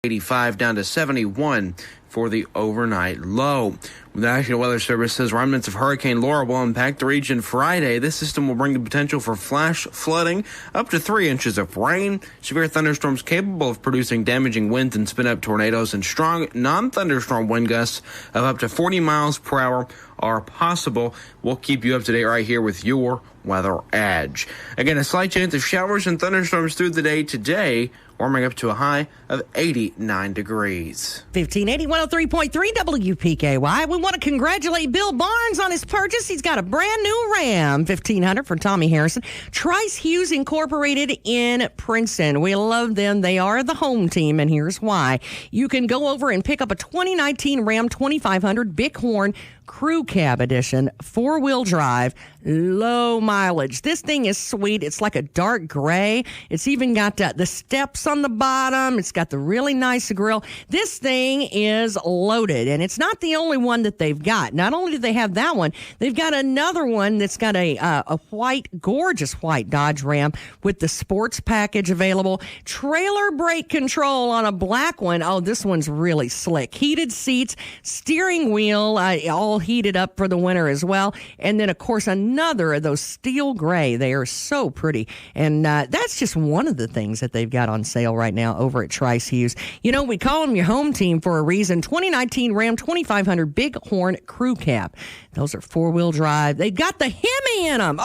85 down to 71 for the overnight low. The National Weather Service says remnants of Hurricane Laura will impact the region Friday. This system will bring the potential for flash flooding, up to 3 inches of rain, severe thunderstorms capable of producing damaging winds and spin-up tornadoes, and strong non-thunderstorm wind gusts of up to 40 miles per hour are possible. We'll keep you up to date right here with your Weather Edge. Again, a slight chance of showers and thunderstorms through the day today, warming up to a high of 89 degrees. 1580 103.3 WPKY. We want to congratulate Bill Barnes on his purchase. He's got a brand new Ram 1500 for Tommy Harrison. Trice Hughes Incorporated in Princeton. We love them. They are the home team, and here's why. You can go over and pick up a 2019 Ram 2500 Bighorn Crew Cab Edition, 4-wheel drive, low mileage. This thing is sweet. It's like a dark gray. It's even got the steps on the bottom. It's got the really nice grill. This thing is loaded, and it's not the only one that they've got. Not only do they have that one, they've got another one that's got a white, gorgeous white Dodge Ram with the sports package available. Trailer brake control on a black one. Oh, this one's really slick. Heated seats, steering wheel, all heated up for the winter as well. And then, of course, another of those steel gray. They are so pretty. And that's just one of the things that they've got on sale right now over at Trice Hughes. You know, we call them your home team for a reason. 2019 Ram 2500 Bighorn Crew Cab. Those are 4-wheel drive. They've got the Hemi in them.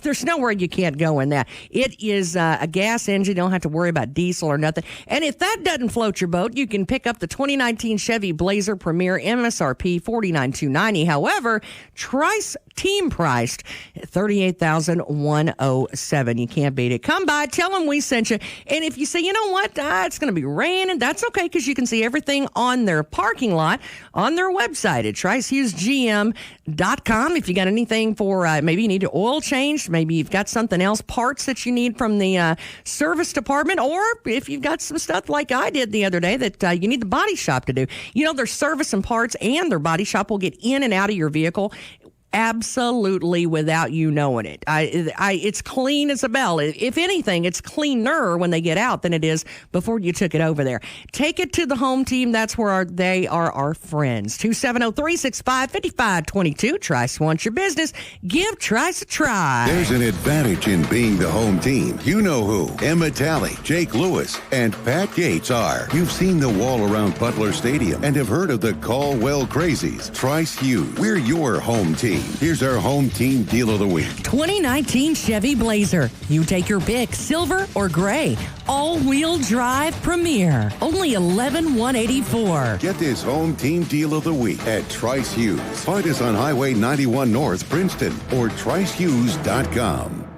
There's nowhere you can't go in that. It is a gas engine. You don't have to worry about diesel or nothing. And if that doesn't float your boat, you can pick up the 2019 Chevy Blazer Premier MSRP $49,290. However, Trice team priced $38,107. You can't beat it. Come by, tell them we sent you. And if you say, you know what, it's going to be raining, that's okay, because you can see everything on their parking lot on their website at TriceHughesGM.com. If you got anything for maybe you need your oil changed, maybe you've got something else, parts that you need from the service department, or if you've got some stuff like I did the other day that you need the body shop to do. You know, their service and parts and their body shop will get in and out of your vehicle absolutely without you knowing it. It's clean as a bell. If anything, it's cleaner when they get out than it is before you took it over there. Take it to the home team. That's where they are our friends. 270-365-5522. Trice wants your business. Give Trice a try. There's an advantage in being the home team. You know who Emma Talley, Jake Lewis, and Pat Gates are. You've seen the wall around Butler Stadium and have heard of the Caldwell Crazies. Trice Hughes, we're your home team. Here's our home team deal of the week. 2019 Chevy Blazer. You take your pick, silver or gray. All-wheel drive Premier. Only $11,184. Get this home team deal of the week at Trice Hughes. Find us on Highway 91 North, Princeton, or TriceHughes.com.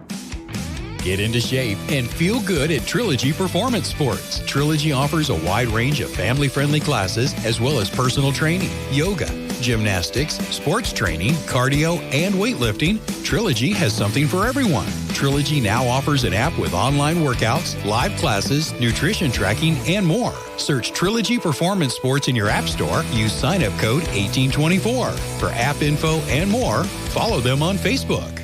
Get into shape and feel good at Trilogy Performance Sports. Trilogy offers a wide range of family-friendly classes as well as personal training, yoga, gymnastics, sports training, cardio, and weightlifting. Trilogy has something for everyone. Trilogy now offers an app with online workouts, live classes, nutrition tracking, and more. Search Trilogy Performance Sports in your app store. Use sign-up code 1824. For app info and more, follow them on Facebook.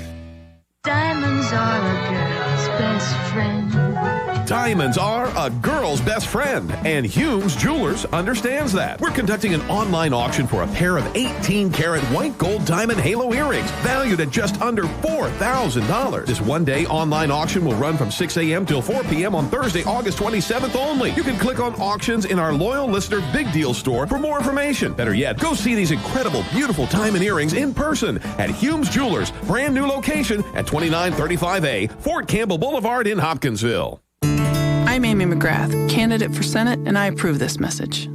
Diamonds are a girl's best friend. Diamonds are a girl's best friend, and Humes Jewelers understands that. We're conducting an online auction for a pair of 18-karat white gold diamond halo earrings, valued at just under $4,000. This one-day online auction will run from 6 a.m. till 4 p.m. on Thursday, August 27th only. You can click on auctions in our loyal listener Big Deal store for more information. Better yet, go see these incredible, beautiful diamond earrings in person at Humes Jewelers, brand new location at 2935A, Fort Campbell Boulevard in Hopkinsville. I'm Amy McGrath, candidate for Senate, and I approve this message.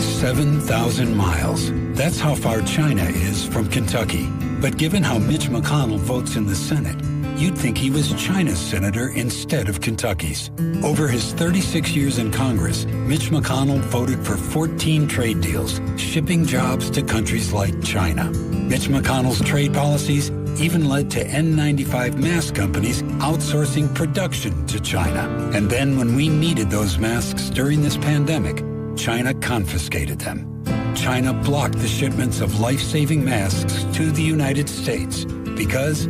7,000 miles. That's how far China is from Kentucky. But given how Mitch McConnell votes in the Senate, you'd think he was China's senator instead of Kentucky's. Over his 36 years in Congress, Mitch McConnell voted for 14 trade deals, shipping jobs to countries like China. Mitch McConnell's trade policies even led to N95 mask companies outsourcing production to China. And then when we needed those masks during this pandemic, China confiscated them. China blocked the shipments of life-saving masks to the United States because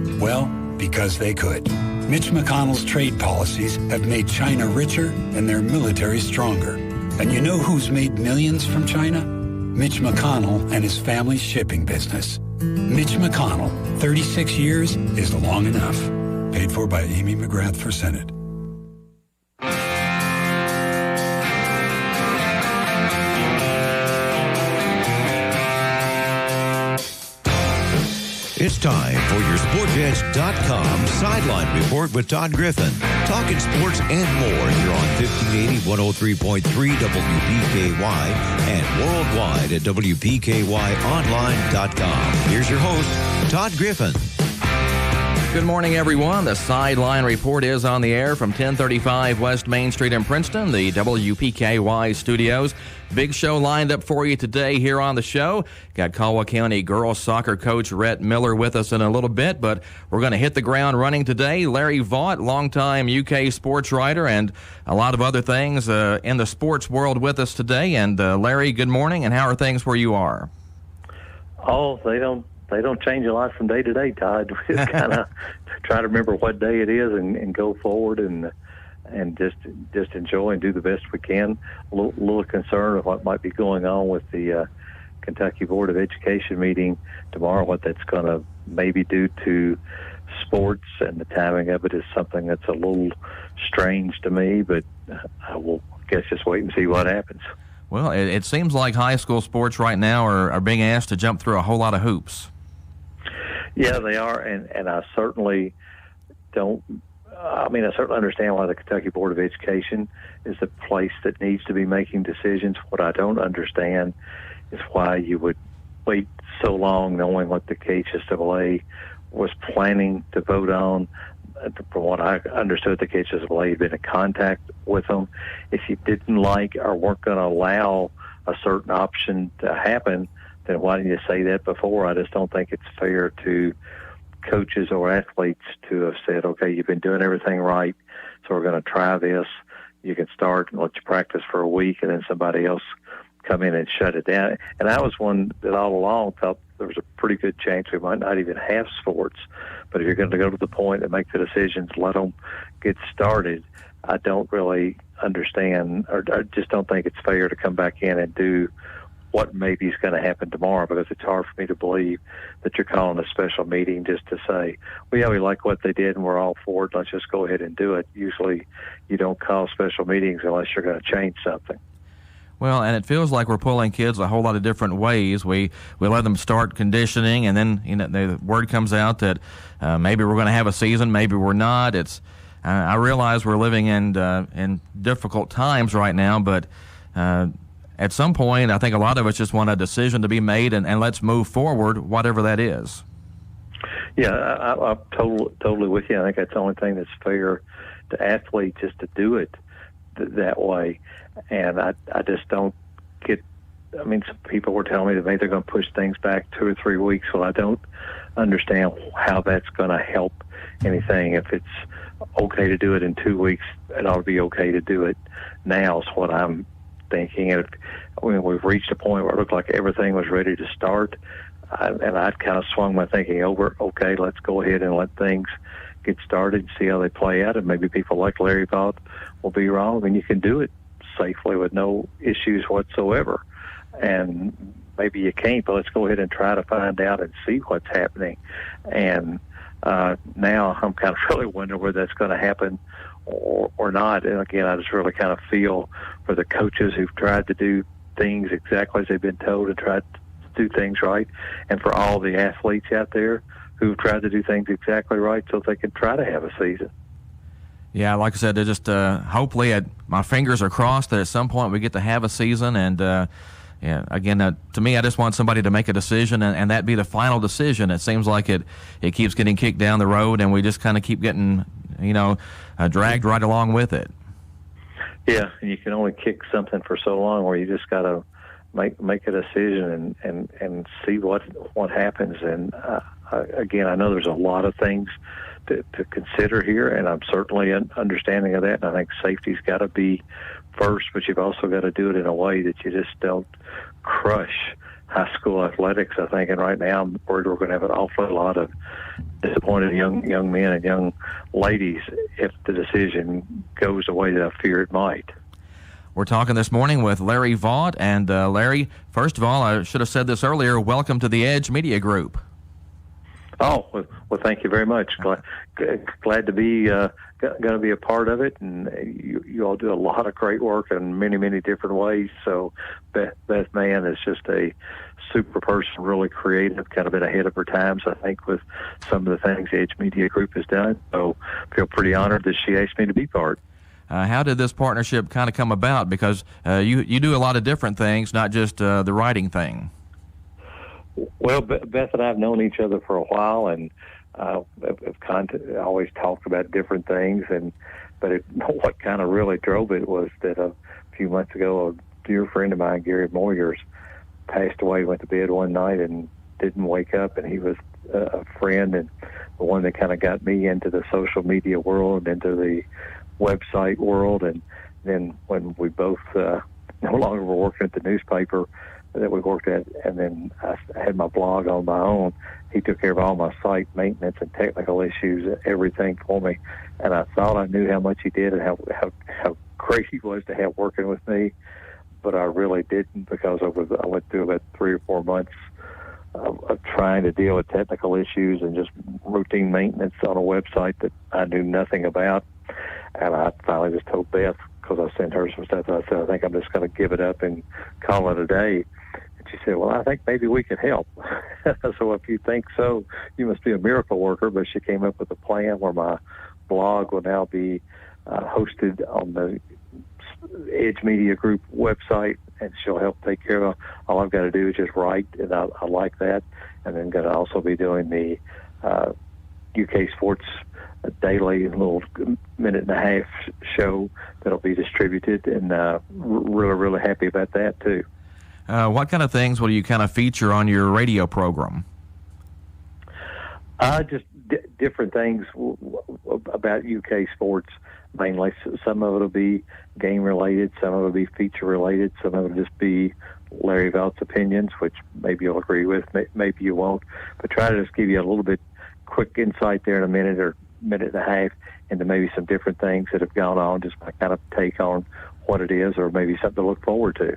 they could. Mitch McConnell's trade policies have made China richer and their military stronger. And you know who's made millions from China? Mitch McConnell and his family's shipping business. Mitch McConnell, 36 years is long enough. Paid for by Amy McGrath for Senate. It's time for your SportsEdge.com Sideline Report with Todd Griffin. Talking sports and more here on 1580, 103.3 WPKY and worldwide at WPKYOnline.com. Here's your host, Todd Griffin. Good morning, everyone. The Sideline Report is on the air from 1035 West Main Street in Princeton, the WPKY studios. Big show lined up for you today here on the show. Got Caldwell County girls soccer coach Rhett Miller with us in a little bit, but we're going to hit the ground running today. Larry Vaught, longtime UK sports writer, and a lot of other things in the sports world with us today. And Larry, good morning, and how are things where you are? Oh, they don't change a lot from day to day, Todd. We just kind of try to remember what day it is and go forward and just enjoy and do the best we can. A little concerned of what might be going on with the Kentucky Board of Education meeting tomorrow, what that's going to maybe do to sports, and the timing of it is something that's a little strange to me, but I will guess just wait and see what happens. Well, it seems like high school sports right now are being asked to jump through a whole lot of hoops. Yeah, they are, and I certainly don't. I certainly understand why the Kentucky Board of Education is the place that needs to be making decisions. What I don't understand is why you would wait so long knowing what the KHSAA was planning to vote on. From what I understood, the KHSAA had been in contact with them. If you didn't like or weren't going to allow a certain option to happen, then why didn't you say that before? I just don't think it's fair to coaches or athletes to have said, okay, you've been doing everything right, so we're going to try this. You can start and let you practice for a week, and then somebody else come in and shut it down. And I was one that all along thought there was a pretty good chance we might not even have sports. But if you're going to go to the point and make the decisions, let them get started. I don't really understand, or I just don't think it's fair to come back in and do what maybe is going to happen tomorrow, because it's hard for me to believe that you're calling a special meeting just to say, well, yeah, we like what they did and we're all for it. Let's just go ahead and do it. Usually you don't call special meetings unless you're going to change something. Well, and it feels like we're pulling kids a whole lot of different ways. We let them start conditioning, and then the word comes out that maybe we're going to have a season, maybe we're not. I realize we're living in difficult times right now, but at some point, I think a lot of us just want a decision to be made, and let's move forward, whatever that is. Yeah, I'm totally with you. I think that's the only thing that's fair to athletes, is to do it that way. And I just don't get, some people were telling me that maybe they're going to push things back 2 or 3 weeks. Well, I don't understand how that's going to help anything. If it's okay to do it in 2 weeks, it ought to be okay to do it now is what I'm thinking. And we've reached a point where it looked like everything was ready to start, and I'd kind of swung my thinking over, okay, let's go ahead and let things get started and see how they play out. And maybe people like Larry Vaught will be wrong. You can do it safely with no issues whatsoever, and maybe you can't, but let's go ahead and try to find out and see what's happening. And now I'm kind of really wondering whether that's going to happen or not. And again, I just really kind of feel for the coaches who've tried to do things exactly as they've been told and tried to do things right, and for all the athletes out there who've tried to do things exactly right so they can try to have a season. Yeah, like I said, just hopefully my fingers are crossed that at some point we get to have a season. And again, to me, I just want somebody to make a decision, and that be the final decision. It seems like it keeps getting kicked down the road, and we just kind of keep getting dragged right along with it. Yeah, and you can only kick something for so long, where you just got to make a decision and see what happens. And again, I know there's a lot of things to consider here, and I'm certainly understanding of that. And I think safety's got to be first, but you've also got to do it in a way that you just don't crush high school athletics, I think. And right now, I'm worried we're going to have an awful lot of disappointed young men and young ladies if the decision goes the way that I fear it might. We're talking this morning with Larry Vaught. And Larry, first of all, I should have said this earlier, welcome to the Edge Media Group. Oh, well, thank you very much. Glad to be going to be a part of it, and you all do a lot of great work in many, many different ways. So Beth Mann is just a super person, really creative, kind of been ahead of her times, I think, with some of the things the Edge Media Group has done. So I feel pretty honored that she asked me to be part. How did this partnership kind of come about? Because you do a lot of different things, not just the writing thing. Well, Beth and I have known each other for a while, and have always talked about different things. But what kind of really drove it was that a few months ago, a dear friend of mine, Gary Moyers, passed away. Went to bed one night and didn't wake up, and he was a friend and the one that kind of got me into the social media world, into the website world, and then when we both no longer were working at the newspaper that we worked at, and then I had my blog on my own. He took care of all my site maintenance and technical issues, everything for me. And I thought I knew how much he did and how great he was to have working with me, but I really didn't, because I went through about 3 or 4 months of trying to deal with technical issues and just routine maintenance on a website that I knew nothing about. And I finally just told Beth, because I sent her some stuff, I said, I think I'm just going to give it up and call it a day. And she said, well, I think maybe we can help. So if you think so, you must be a miracle worker. But she came up with a plan where my blog will now be hosted on the Edge Media Group website, and she'll help take care of it. All I've got to do is just write, and I like that. And then going to also be doing the UK Sports daily little minute-and-a-half show that'll be distributed, and really, really happy about that, too. What kind of things will you kind of feature on your radio program? Just different things about UK sports, mainly. Some of it will be game-related, some of it will be feature-related, some of it will just be Larry Vaught's opinions, which maybe you'll agree with, maybe you won't. But try to just give you a little bit quick insight there in a minute or minute and a half into maybe some different things that have gone on, just my kind of take on what it is, or maybe something to look forward to.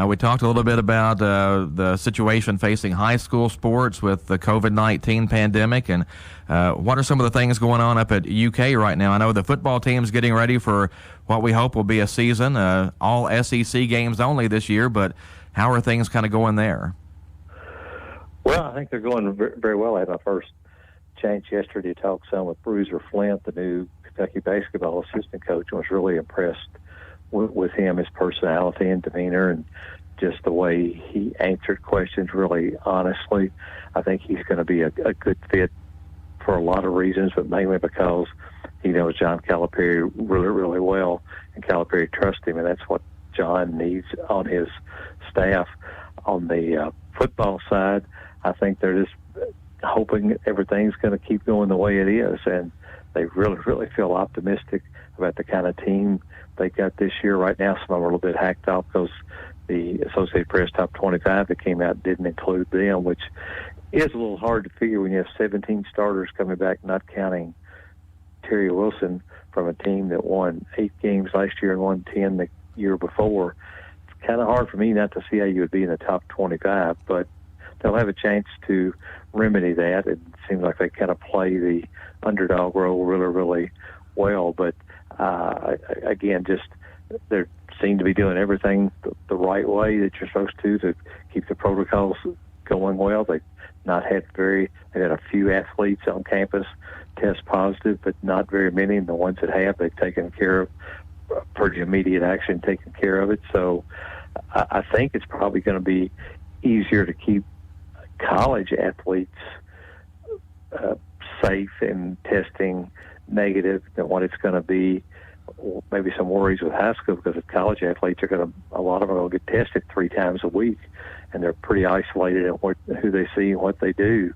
We talked a little bit about the situation facing high school sports with the COVID-19 pandemic, and what are some of the things going on up at UK right now? I know the football team's getting ready for what we hope will be a season, all SEC games only this year, but how are things kind of going there? Well, I think they're going very well. I had my first chance yesterday to talk some with Bruiser Flint, the new Kentucky basketball assistant coach, and was really impressed with him, his personality and demeanor, and just the way he answered questions really honestly. I think he's going to be a good fit for a lot of reasons, but mainly because he knows John Calipari really, really well, and Calipari trusts him, and that's what John needs on his staff. On the football side, I think they're just hoping everything's going to keep going the way it is, and they really, really feel optimistic about the kind of team they got this year. Right now, some of them are a little bit hacked off because the Associated Press Top 25 that came out didn't include them, which is a little hard to figure when you have 17 starters coming back, not counting Terry Wilson, from a team that won 8 games last year and won 10 the year before. It's kind of hard for me not to see how you would be in the top 25, but they'll have a chance to remedy that. It seems like they kind of play the underdog role really, really well. But again, just they seem to be doing everything the right way that you're supposed to keep the protocols going well. They've had a few athletes on campus test positive, but not very many. And the ones that have, they've taken care of pretty immediate action, taken care of it. So I think it's probably going to be easier to keep college athletes safe and testing negative than what it's going to be. Maybe some worries with high school, because if college athletes are a lot of them will get tested 3 times a week, and they're pretty isolated in who they see and what they do.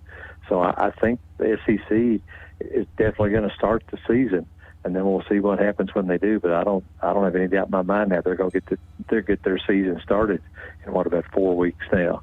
So I think the SEC is definitely going to start the season, and then we'll see what happens when they do. But I don't have any doubt in my mind now they're going to get their season started in about 4 weeks now.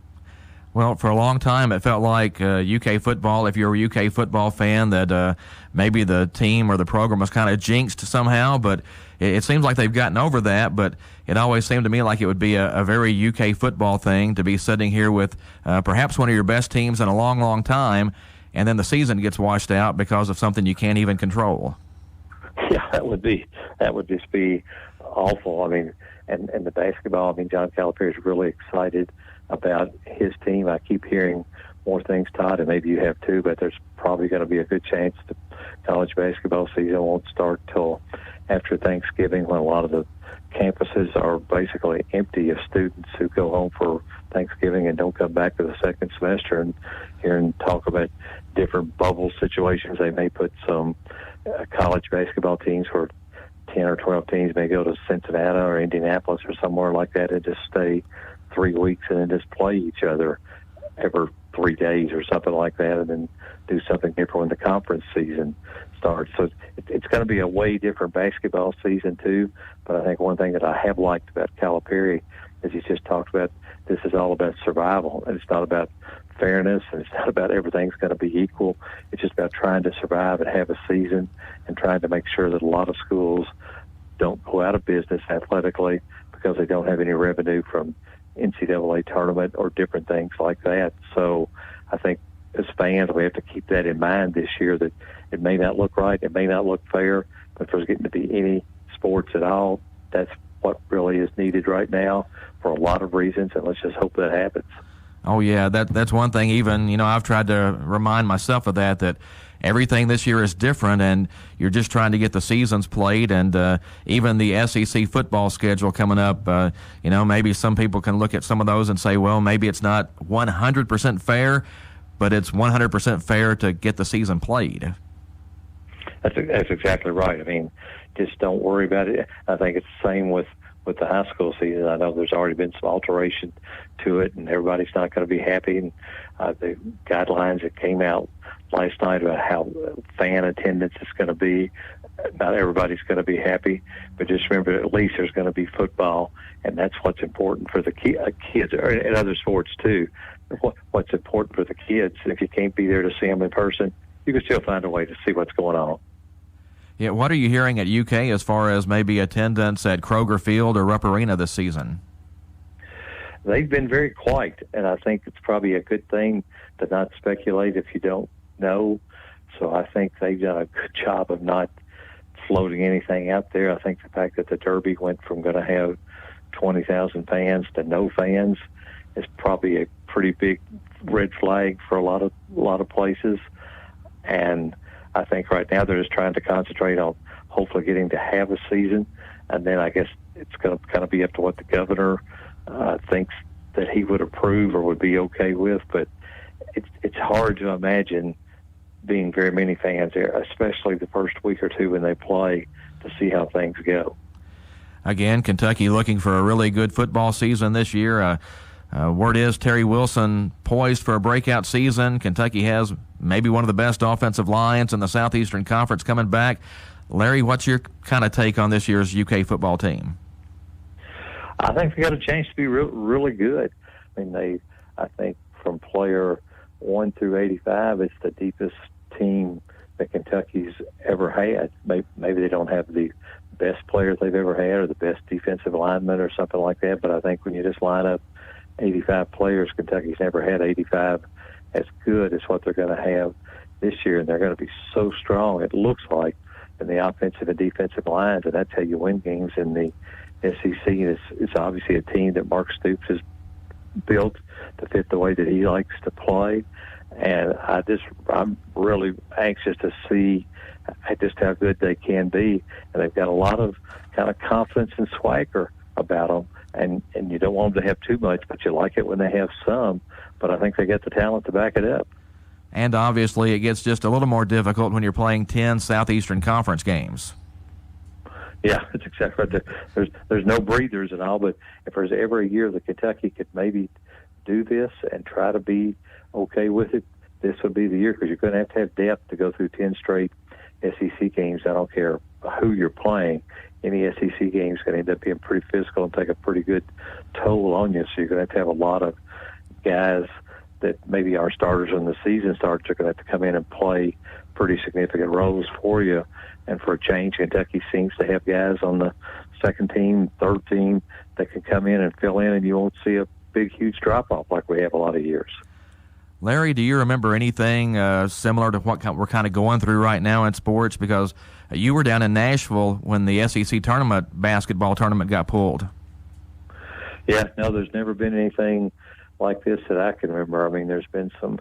Well, for a long time, it felt like UK football, if you're a UK football fan, that maybe the team or the program was kind of jinxed somehow, but it seems like they've gotten over that. But it always seemed to me like it would be a very UK football thing to be sitting here with perhaps one of your best teams in a long, long time, and then the season gets washed out because of something you can't even control. Yeah, that would just be awful. I mean, and the basketball, I mean, John Calipari is really excited about his team. I keep hearing more things, Todd, and maybe you have too, but there's probably going to be a good chance the college basketball season won't start till after Thanksgiving, when a lot of the campuses are basically empty of students who go home for Thanksgiving and don't come back to the second semester. And hearing talk about different bubble situations, they may put some college basketball teams where 10 or 12 teams may go to Cincinnati or Indianapolis or somewhere like that and just stay 3 weeks and then just play each other every 3 days or something like that, and then do something different when the conference season starts. So it's going to be a way different basketball season too. But I think one thing that I have liked about Calipari is he's just talked about this is all about survival, and it's not about fairness, and it's not about everything's going to be equal. It's just about trying to survive and have a season and trying to make sure that a lot of schools don't go out of business athletically because they don't have any revenue from NCAA tournament or different things like that. So I think as fans, we have to keep that in mind this year, that it may not look right, it may not look fair, but if there's getting to be any sports at all, that's what really is needed right now for a lot of reasons, and let's just hope that happens. Oh, yeah, that's one thing. Even, I've tried to remind myself of that everything this year is different, and you're just trying to get the seasons played, and even the SEC football schedule coming up, maybe some people can look at some of those and say, well, maybe it's not 100% fair, but it's 100% fair to get the season played. That's exactly right. I mean, just don't worry about it. I think it's the same with the high school season. I know there's already been some alteration to it, and everybody's not going to be happy. And the guidelines that came out last night about how fan attendance is going to be, not everybody's going to be happy. But just remember, at least there's going to be football, and that's what's important for the kids, and other sports too. What's important for the kids. If you can't be there to see them in person, you can still find a way to see what's going on. Yeah, what are you hearing at UK as far as maybe attendance at Kroger Field or Rupp Arena this season? They've been very quiet, and I think it's probably a good thing to not speculate if you don't know. So I think they've done a good job of not floating anything out there. I think the fact that the Derby went from going to have 20,000 fans to no fans is probably a pretty big red flag for a lot of places. And I think right now they're just trying to concentrate on hopefully getting to have a season, and then I guess it's going to kind of be up to what the governor thinks that he would approve or would be okay with. But it's hard to imagine being very many fans there, especially the first week or two when they play, to see how things go. Again, Kentucky looking for a really good football season this year. Word is Terry Wilson poised for a breakout season. Kentucky has maybe one of the best offensive lines in the Southeastern Conference coming back. Larry, what's your kind of take on this year's UK football team? I think they got a chance to be really good. I mean, I think from player 1 through 85, it's the deepest team that Kentucky's ever had. Maybe they don't have the best players they've ever had or the best defensive linemen or something like that, but I think when you just line up 85 players, Kentucky's never had 85 as good as what they're going to have this year, and they're going to be so strong, it looks like, in the offensive and defensive lines, and that's how you win games in the SEC. It's obviously a team that Mark Stoops has built to fit the way that he likes to play, and I'm really anxious to see just how good they can be, and they've got a lot of kind of confidence and swagger about them. And you don't want them to have too much, but you like it when they have some. But I think they got the talent to back it up. And obviously it gets just a little more difficult when you're playing 10 Southeastern Conference games. Yeah, that's exactly right. There's no breathers and all, but if there's ever a year that Kentucky could maybe do this and try to be okay with it, this would be the year, because you're going to have depth to go through 10 straight SEC games. I don't care who you're playing. Any SEC game is going to end up being pretty physical and take a pretty good toll on you. So you're going to have a lot of guys that maybe our starters when the season starts are going to have to come in and play pretty significant roles for you. And for a change, Kentucky seems to have guys on the second team, third team that can come in and fill in, and you won't see a big, huge drop-off like we have a lot of years. Larry, do you remember anything similar to what we're kind of going through right now in sports? Because you were down in Nashville when the SEC basketball tournament got pulled. Yeah, no, there's never been anything like this that I can remember. I mean, there's been some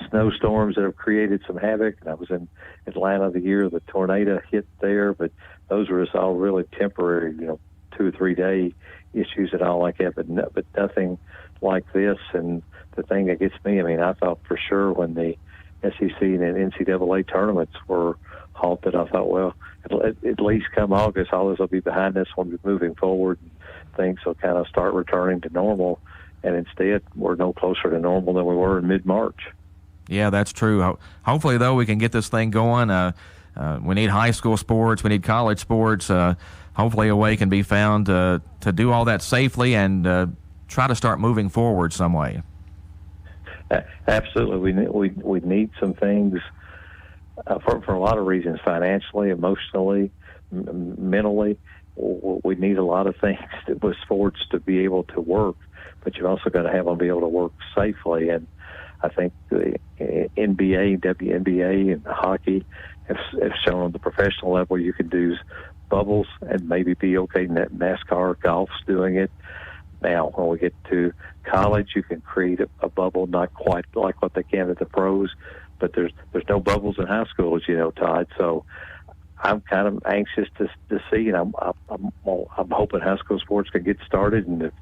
snowstorms that have created some havoc. And I was in Atlanta the year the tornado hit there, but those were just all really temporary, 2 or 3 day issues and all like that, but nothing like this. And the thing that gets me, I mean, I thought for sure when the SEC and NCAA tournaments were halted, I thought, well, at least come August, all this will be behind us. We'll be moving forward. Things will kind of start returning to normal. And instead, we're no closer to normal than we were in mid-March. Yeah, that's true. Hopefully, though, we can get this thing going. We need high school sports. We need college sports. Hopefully, a way can be found to do all that safely and try to start moving forward some way. Absolutely. We need some things for a lot of reasons, financially, emotionally, mentally. We need a lot of things with sports to be able to work, but you've also got to have them be able to work safely. And I think the NBA, WNBA, and hockey have shown on the professional level you can do bubbles and maybe be okay. NASCAR, golf's doing it. Now, when we get to college, you can create a bubble, not quite like what they can at the pros, but there's no bubbles in high school, as you know, Todd. So I'm kind of anxious to see, and I'm hoping high school sports can get started. And if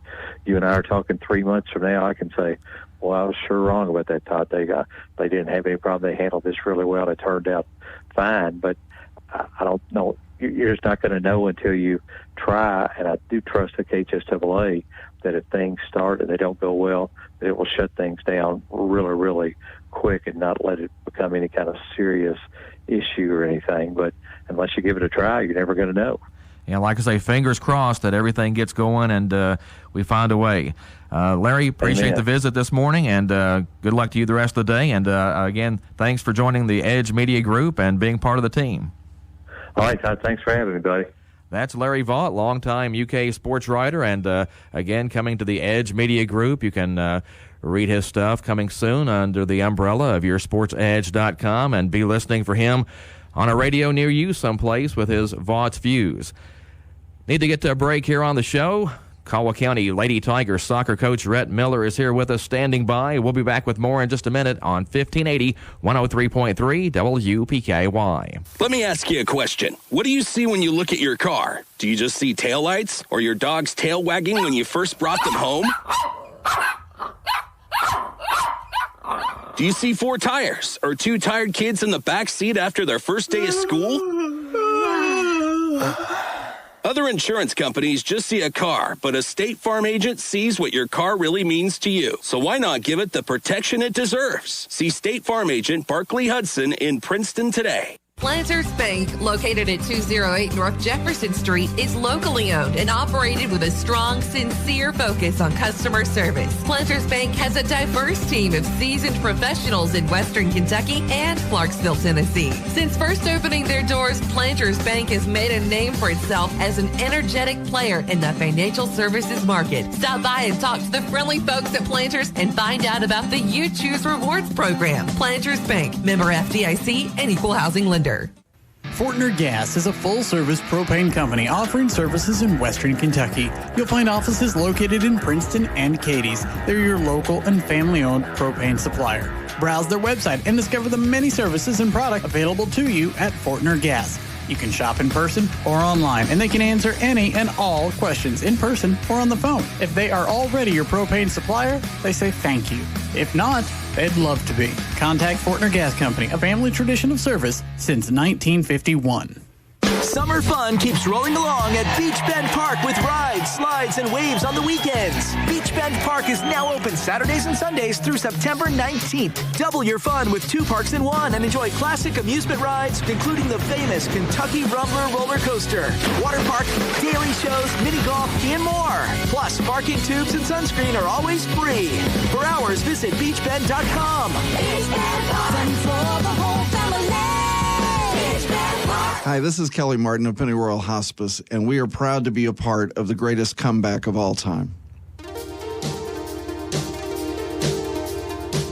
you and I are talking 3 months from now, I can say, well, I was sure wrong about that, Todd. They didn't have any problem. They handled this really well. It turned out fine, but I don't know. You're just not going to know until you try. And I do trust the KHSAA that if things start and they don't go well, that it will shut things down really, really quick and not let it become any kind of serious issue or anything. But unless you give it a try, you're never going to know. Yeah, like I say, fingers crossed that everything gets going and we find a way. Larry, appreciate the visit this morning, and good luck to you the rest of the day. And again, thanks for joining the Edge Media Group and being part of the team. All right, Todd, thanks for having me, buddy. That's Larry Vaught, longtime UK sports writer, and again, coming to the Edge Media Group. You can read his stuff coming soon under the umbrella of yoursportsedge.com and be listening for him on a radio near you someplace with his Vaught's Views. Need to get to a break here on the show. Caldwell County Lady Tigers soccer coach Rhett Miller is here with us, standing by. We'll be back with more in just a minute on 1580 103.3 WPKY. Let me ask you a question. What do you see when you look at your car? Do you just see taillights or your dog's tail wagging when you first brought them home? Do you see 4 tires or 2 tired kids in the back seat after their first day of school? Other insurance companies just see a car, but a State Farm agent sees what your car really means to you. So why not give it the protection it deserves? See State Farm agent Barkley Hudson in Princeton today. Planters Bank, located at 208 North Jefferson Street, is locally owned and operated with a strong, sincere focus on customer service. Planters Bank has a diverse team of seasoned professionals in Western Kentucky and Clarksville, Tennessee. Since first opening their doors, Planters Bank has made a name for itself as an energetic player in the financial services market. Stop by and talk to the friendly folks at Planters and find out about the You Choose Rewards program. Planters Bank, member FDIC, and equal housing lender. Fortner Gas is a full-service propane company offering services in Western Kentucky. You'll find offices located in Princeton and Cadiz. They're your local and family-owned propane supplier. Browse their website and discover the many services and products available to you at Fortner Gas. You can shop in person or online, and they can answer any and all questions in person or on the phone. If they are already your propane supplier, they say thank you. If not, they'd love to be. Contact Fortner Gas Company, a family tradition of service since 1951. Summer fun keeps rolling along at Beach Bend Park with rides, slides, and waves on the weekends. Beach Bend Park is now open Saturdays and Sundays through September 19th. Double your fun with 2 parks in 1 and enjoy classic amusement rides, including the famous Kentucky Rumbler roller coaster, water park, daily shows, mini golf, and more. Plus, parking tubes and sunscreen are always free. For hours, visit beachbend.com. Beach Bend Park. Fun for the whole family. Beach Bend Park. Hi, this is Kelly Martin of Pennyroyal Hospice, and we are proud to be a part of the greatest comeback of all time.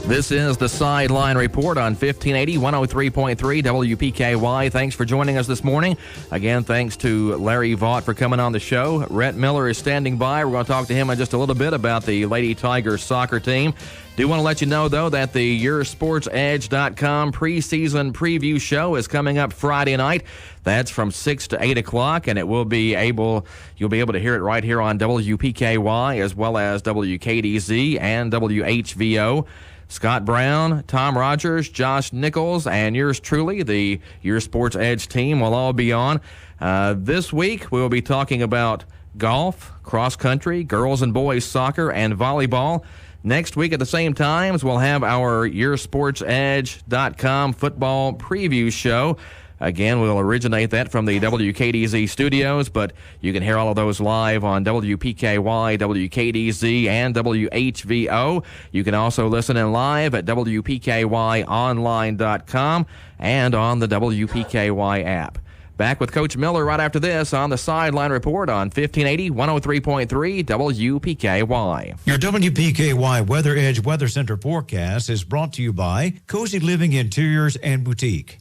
This is the Sideline Report on 1580, 103.3 WPKY. Thanks for joining us this morning. Again, thanks to Larry Vaught for coming on the show. Rhett Miller is standing by. We're going to talk to him in just a little bit about the Lady Tigers soccer team. Do want to let you know, though, that the YourSportsEdge.com preseason preview show is coming up Friday night. That's from 6 to 8 o'clock, and you'll be able to hear it right here on WPKY as well as WKDZ and WHVO. Scott Brown, Tom Rogers, Josh Nichols, and yours truly, the Your Sports Edge team, will all be on. This week, we will be talking about golf, cross country, girls and boys soccer, and volleyball. Next week at the same times, we'll have our YourSportsEdge.com football preview show. Again, we'll originate that from the WKDZ studios, but you can hear all of those live on WPKY, WKDZ, and WHVO. You can also listen in live at WPKYonline.com and on the WPKY app. Back with Coach Miller right after this on the Sideline Report on 1580, 103.3 WPKY. Your WPKY Weather Edge Weather Center forecast is brought to you by Cozy Living Interiors and Boutique.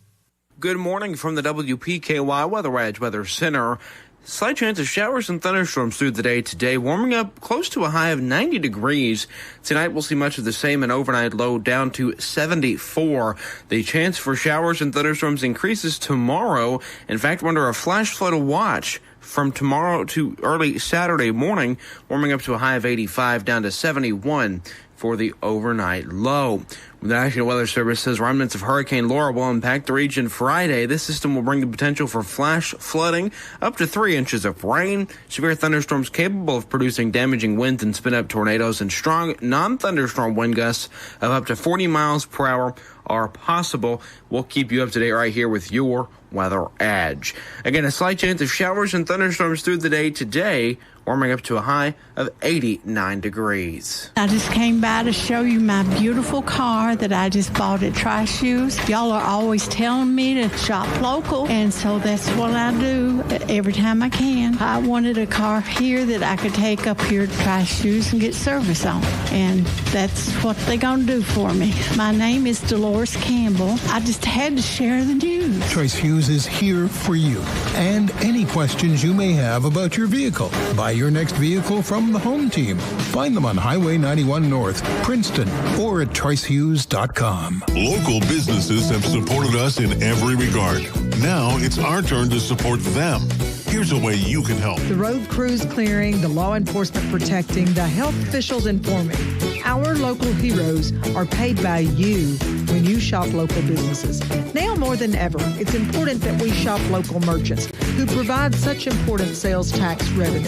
Good morning from the WPKY Weather Edge Weather Center. Slight chance of showers and thunderstorms through the day today, warming up close to a high of 90 degrees. Tonight we'll see much of the same, an overnight low down to 74. The chance for showers and thunderstorms increases tomorrow. In fact, we're under a flash flood watch from tomorrow to early Saturday morning, warming up to a high of 85 down to 71 for the overnight low. The National Weather Service says remnants of Hurricane Laura will impact the region Friday. This system will bring the potential for flash flooding, up to 3 inches of rain, severe thunderstorms capable of producing damaging winds and spin-up tornadoes, and strong non-thunderstorm wind gusts of up to 40 miles per hour are possible. We'll keep you up to date right here with your Weather Edge. Again, a slight chance of showers and thunderstorms through the day today, warming up to a high of 89 degrees. I just came by to show you my beautiful car that I just bought at Trice Shoes. Y'all are always telling me to shop local, and so that's what I do every time I can. I wanted a car here that I could take up here to Trice Shoes and get service on, and that's what they're going to do for me. My name is Dolores Campbell. I just had to share the news. Trice Shoes is here for you and any questions you may have about your vehicle. Buy your next vehicle from the home team. Find them on Highway 91 North, Princeton, or at tricehughes.com. Local businesses have supported us in every regard. Now it's our turn to support them. Here's a way you can help. The road crews clearing, the law enforcement protecting, the health officials informing. Our local heroes are paid by you when you shop local businesses. Now more than ever, it's important that we shop local merchants who provide such important sales tax revenue.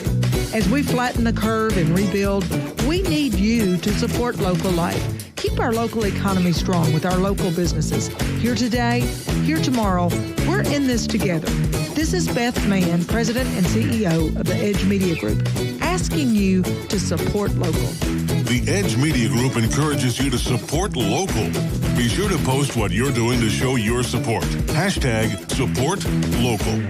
As we flatten the curve and rebuild, we need you to support local life. Keep our local economy strong with our local businesses. Here today, here tomorrow, we're in this together. This is Beth Mann, President and CEO of the Edge Media Group, asking you to support local. The Edge Media Group encourages you to support local. Be sure to post what you're doing to show your support. Hashtag support local.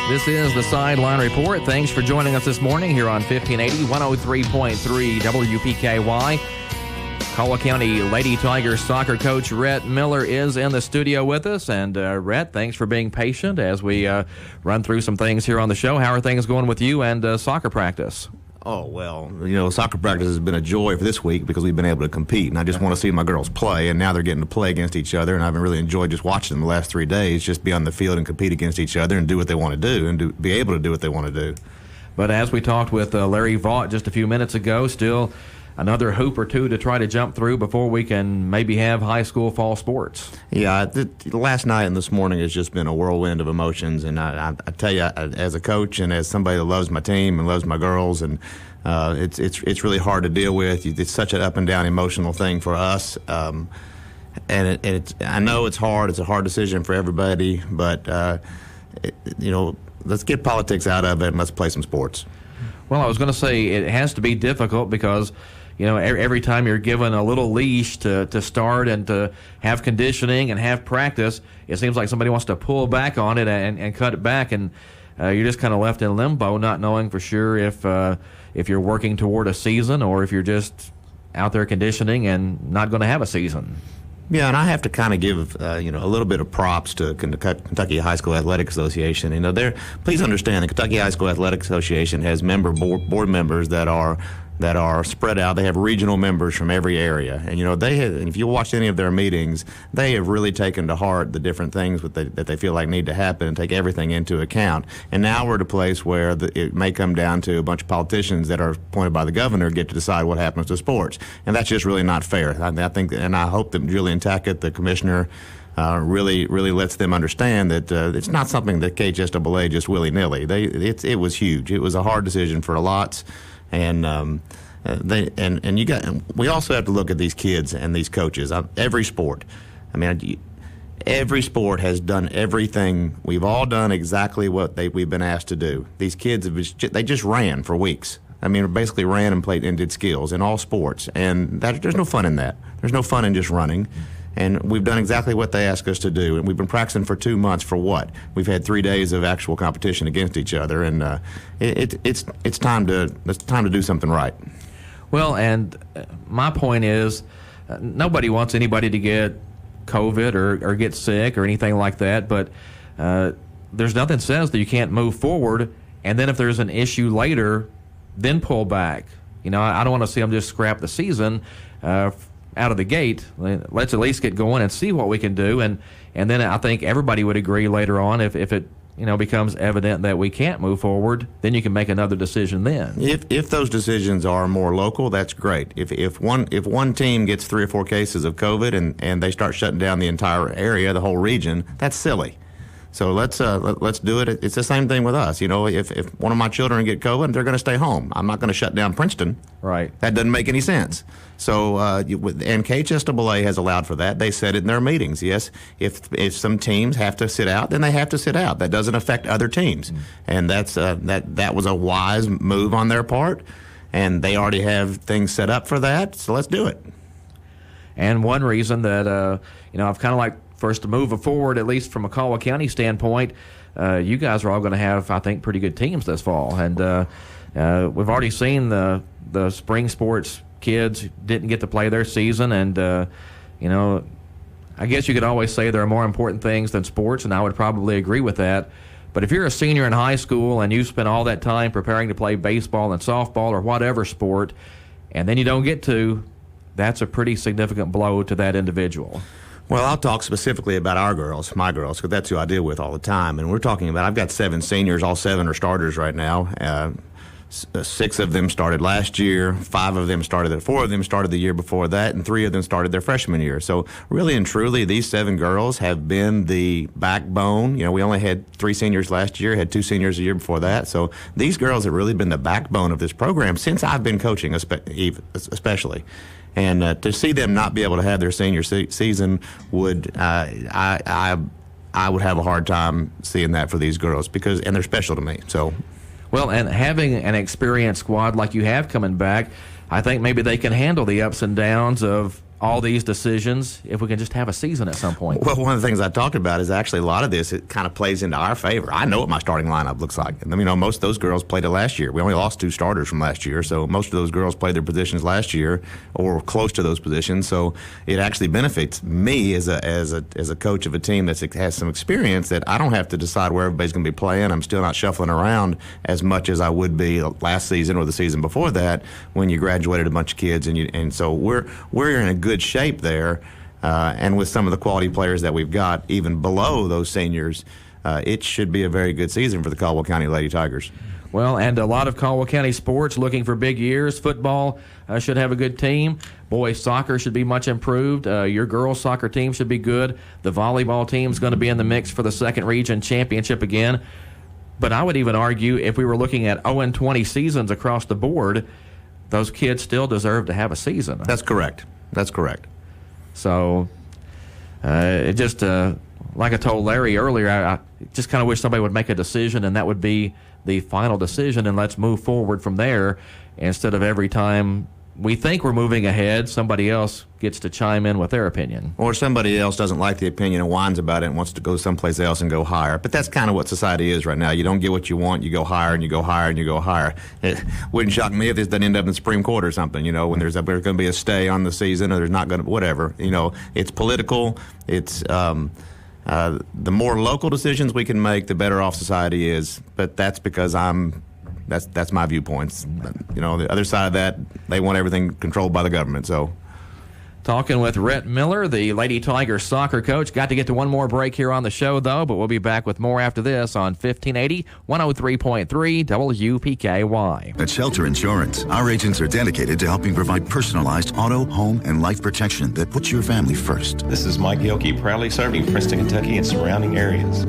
This is the Sideline Report. Thanks for joining us this morning here on 1580, 103.3 WPKY. Caldwell County Lady Tigers soccer coach Rhett Miller is in the studio with us. And Rhett, thanks for being patient as we run through some things here on the show. How are things going with you and soccer practice? Oh, well, soccer practice has been a joy for this week because we've been able to compete, and I just want to see my girls play, and now they're getting to play against each other, and I've really enjoyed just watching them the last 3 days, just be on the field and compete against each other and do what they want to do and be able to do what they want to do. But as we talked with Larry Vaught just a few minutes ago, still another hoop or two to try to jump through before we can maybe have high school fall sports. Yeah, last night and this morning has just been a whirlwind of emotions, and I tell you, as a coach and as somebody that loves my team and loves my girls, and it's really hard to deal with. It's such an up and down emotional thing for us, and I know it's hard. It's a hard decision for everybody, but let's get politics out of it and let's play some sports. Well, I was going to say it has to be difficult because, every time you're given a little leash to start and to have conditioning and have practice, it seems like somebody wants to pull back on it and cut it back, and you're just kind of left in limbo, not knowing for sure if you're working toward a season or if you're just out there conditioning and not going to have a season. Yeah, and I have to kind of give a little bit of props to Kentucky High School Athletic Association. Please understand the Kentucky High School Athletic Association has board members that are spread out. They have regional members from every area, and and if you watch any of their meetings, they have really taken to heart the different things that they feel like need to happen and take everything into account. And now we're at a place where it may come down to a bunch of politicians that are appointed by the governor get to decide what happens to sports, and that's just really not fair. I think, and I hope that Julian Tackett, the commissioner, really lets them understand that it's not something that KHSAA just willy-nilly. It was huge. It was a hard decision for lots. And we also have to look at these kids and these coaches. Every sport, every sport has done everything. We've all done exactly what we've been asked to do. These kids they just ran for weeks. Basically ran and played and did skills in all sports, and there's no fun in that. There's no fun in just running. And we've done exactly what they asked us to do. And we've been practicing for 2 months for what? We've had 3 days of actual competition against each other, and it's time to do something right. Well, and my point is, nobody wants anybody to get COVID or get sick or anything like that. But there's nothing says that you can't move forward, and then if there's an issue later, then pull back. I don't want to see them just scrap the season out of the gate. Let's at least get going and see what we can do, and then I think everybody would agree later on if it becomes evident that we can't move forward, then you can make another decision then. If those decisions are more local, that's great. If one team gets 3 or 4 cases of COVID and they start shutting down the entire area, the whole region, that's silly. So let's do it. It's the same thing with us. If one of my children get COVID, they're going to stay home. I'm not going to shut down Princeton. Right. That doesn't make any sense. So and KHSAA has allowed for that. They said it in their meetings. Yes, if some teams have to sit out, then they have to sit out. That doesn't affect other teams, and that was a wise move on their part, and they already have things set up for that. So let's do it. And one reason that I've kind of like. First, to move forward, at least from a Caldwell County standpoint, you guys are all going to have, I think, pretty good teams this fall. And we've already seen the spring sports kids didn't get to play their season. And, I guess you could always say there are more important things than sports, and I would probably agree with that. But if you're a senior in high school and you spend all that time preparing to play baseball and softball or whatever sport, and then you don't get to, that's a pretty significant blow to that individual. Well, I'll talk specifically about my girls, because that's who I deal with all the time. And we're talking about, I've got 7 seniors, all 7 are starters right now. 6 of them started last year, 4 of them started the year before that, and 3 of them started their freshman year. So really and truly, these 7 girls have been the backbone. We only had 3 seniors last year, had 2 seniors the year before that. So these girls have really been the backbone of this program since I've been coaching, especially. And to see them not be able to have their senior season would I would have a hard time seeing that for these girls and they're special to me. So, well, and having an experienced squad like you have coming back, I think maybe they can handle the ups and downs of all these decisions if we can just have a season at some point. Well, one of the things I talked about is actually a lot of this, it kind of plays into our favor. I know what my starting lineup looks like. And, most of those girls played it last year. We only lost 2 starters from last year, so most of those girls played their positions last year or close to those positions. So it actually benefits me as a coach of a team that has some experience, that I don't have to decide where everybody's going to be playing. I'm still not shuffling around as much as I would be last season or the season before that when you graduated a bunch of kids. And so we're in a good shape there, and with some of the quality players that we've got even below those seniors, it should be a very good season for the Caldwell County Lady Tigers. Well, and a lot of Caldwell County sports looking for big years. Football should have a good team. Boys soccer should be much improved. Your girls soccer team should be good. The volleyball team is going to be in the mix for the second region championship again. But I would even argue if we were looking at 0-20 seasons across the board, those kids still deserve to have a season. That's correct. That's correct. So it just, like I told Larry earlier, I just kind of wish somebody would make a decision, and that would be the final decision, and let's move forward from there instead of every time we think we're moving ahead, somebody else gets to chime in with their opinion. Or somebody else doesn't like the opinion and whines about it and wants to go someplace else and go higher. But that's kind of what society is right now. You don't get what you want, you go higher and you go higher and you go higher. It wouldn't shock me if this doesn't end up in the Supreme Court or something, when there's going to be a stay on the season or there's not going to, whatever. It's political. It's the more local decisions we can make, the better off society is. But that's because that's my viewpoints. The other side of that, they want everything controlled by the government. So, talking with Rhett Miller, the Lady Tigers soccer coach. Got to get to one more break here on the show, though, but we'll be back with more after this on 1580, 103.3 WPKY. At Shelter Insurance, our agents are dedicated to helping provide personalized auto, home, and life protection that puts your family first. This is Mike Gilkey, proudly serving Princeton, Kentucky and surrounding areas.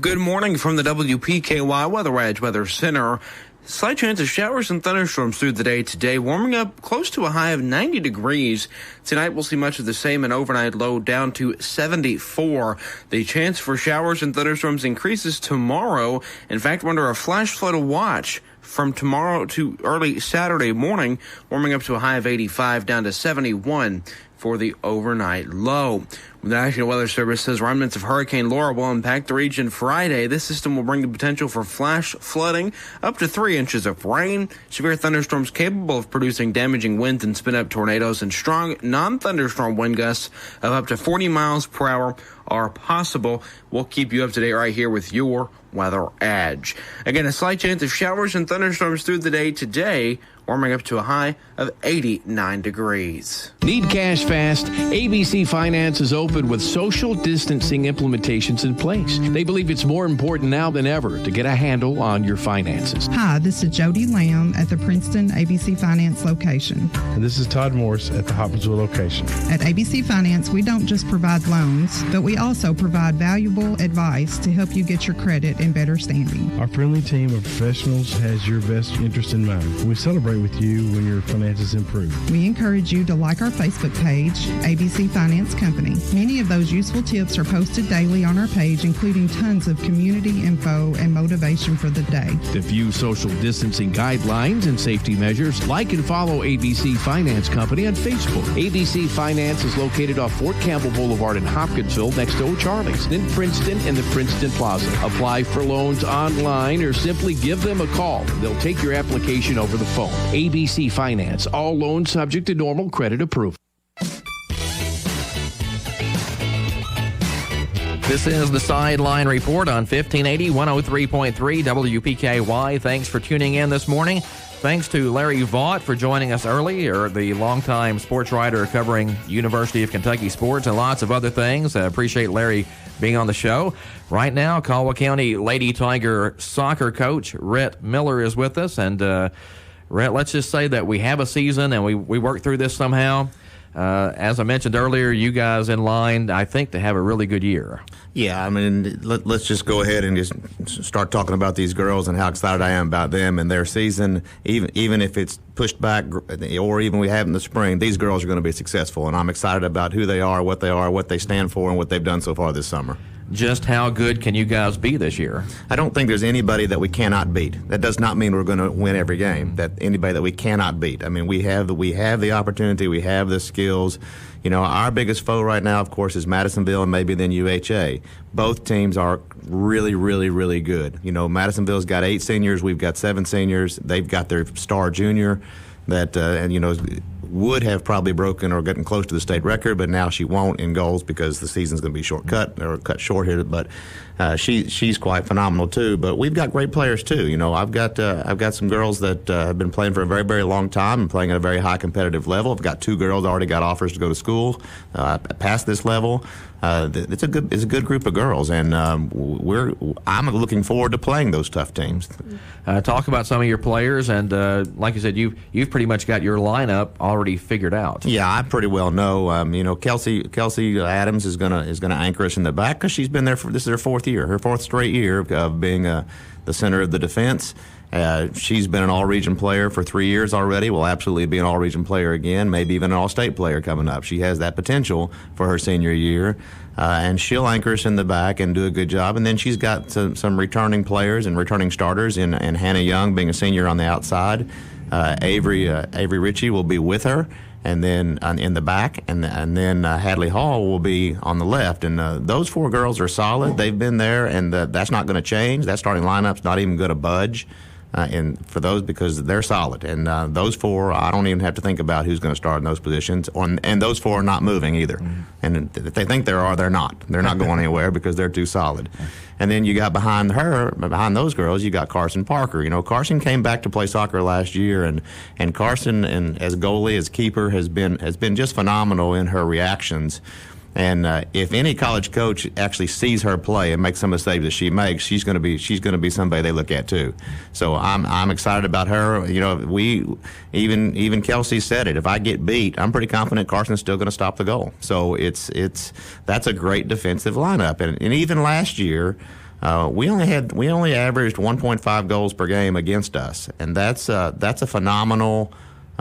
Good morning from the WPKY Weather Edge Weather Center. Slight chance of showers and thunderstorms through the day today, warming up close to a high of 90 degrees. Tonight we'll see much of the same, and overnight low down to 74. The chance for showers and thunderstorms increases tomorrow. In fact, we're under a flash flood watch from tomorrow to early Saturday morning, warming up to a high of 85 down to 71 for the overnight low. The National Weather Service says remnants of Hurricane Laura will impact the region Friday. This system will bring the potential for flash flooding, up to 3 inches of rain, severe thunderstorms capable of producing damaging winds and spin-up tornadoes, and strong non-thunderstorm wind gusts of up to 40 miles per hour are possible. We'll keep you up to date right here with your Weather Edge. Again, a slight chance of showers and thunderstorms through the day today, warming up to a high of 89 degrees. Need cash fast? ABC Finance is open with social distancing implementations in place. They believe it's more important now than ever to get a handle on your finances. Hi, this is Jody Lamb at the Princeton ABC Finance location. And this is Todd Morris at the Hopkinsville location. At ABC Finance, we don't just provide loans, but we also provide valuable advice to help you get your credit in better standing. Our friendly team of professionals has your best interest in mind. We celebrate with you when your finances improve. We encourage you to like our Facebook page, ABC Finance Company. Many of those useful tips are posted daily on our page, including tons of community info and motivation for the day. To view social distancing guidelines and safety measures, like and follow ABC Finance Company on Facebook. ABC Finance is located off Fort Campbell Boulevard in Hopkinsville next to O'Charlie's, then Princeton and the Princeton Plaza. Apply for loans online or simply give them a call. They'll take your application over the phone. ABC Finance, all loans subject to normal credit approval. This is the Sideline Report on 1580, 103.3 WPKY. Thanks for tuning in this morning. Thanks to Larry Vaught for joining us early, the longtime sports writer covering University of Kentucky sports and lots of other things. I appreciate Larry being on the show. Right now, Caldwell County Lady Tiger soccer coach Rhett Miller is with us. And Rhett, let's just say that we have a season and we work through this somehow. As I mentioned earlier, you guys in line, I think, to have a really good year. Yeah, I mean, let's just go ahead and just start talking about these girls and how excited I am about them and their season. Even if it's pushed back or even we have in the spring, these girls are going to be successful, and I'm excited about who they are, what they stand for, and what they've done so far this summer. Just how good can you guys be this year? I don't think there's anybody that we cannot beat. That does not mean we're going to win every game. That anybody that we cannot beat. I mean, we have the opportunity, we have the skills. Our biggest foe right now, of course, is Madisonville and maybe then UHA. Both teams are really, really, really good. Madisonville's got 8 seniors, we've got 7 seniors. They've got their star junior. would have probably broken or gotten close to the state record, but now she won't in goals because the season's going to be cut short here. But she's quite phenomenal too. But we've got great players too. You know, I've got some girls that have been playing for a very, very long time and playing at a very high competitive level. I've got 2 girls already got offers to go to school past this level. It's a good group of girls, and I'm looking forward to playing those tough teams. Talk about some of your players, and like you said, you've pretty much got your lineup already figured out. Yeah, I pretty well know. You know, Kelsey Adams is gonna anchor us in the back because she's been there this is her 4th year, her 4th straight year of being the center of the defense. She's been an all-region player for 3 years already. Will absolutely be an all-region player again, maybe even an all-state player coming up. She has that potential for her senior year, and she'll anchor us in the back and do a good job. And then she's got some returning players and returning starters in Hannah Young being a senior on the outside. Avery Ritchie will be with her, and then in the back, and then Hadley Hall will be on the left. And those 4 girls are solid. They've been there, and that's not going to change. That starting lineup's not even going to budge. For those, because they're solid, and those 4, I don't even have to think about who's going to start in those positions. And those 4 are not moving either. Mm-hmm. And if they think they're not. They're not going anywhere because they're too solid. And then you got behind those girls, you got Carson Parker. You know, Carson came back to play soccer last year, and Carson, and as goalie, as keeper, has been just phenomenal in her reactions. And if any college coach actually sees her play and makes some of the saves that she makes, she's going to be somebody they look at too. So I'm excited about her. You know, even Kelsey said it. If I get beat, I'm pretty confident Carson's still going to stop the goal. So that's a great defensive lineup. And even last year, we only averaged 1.5 goals per game against us, and that's a phenomenal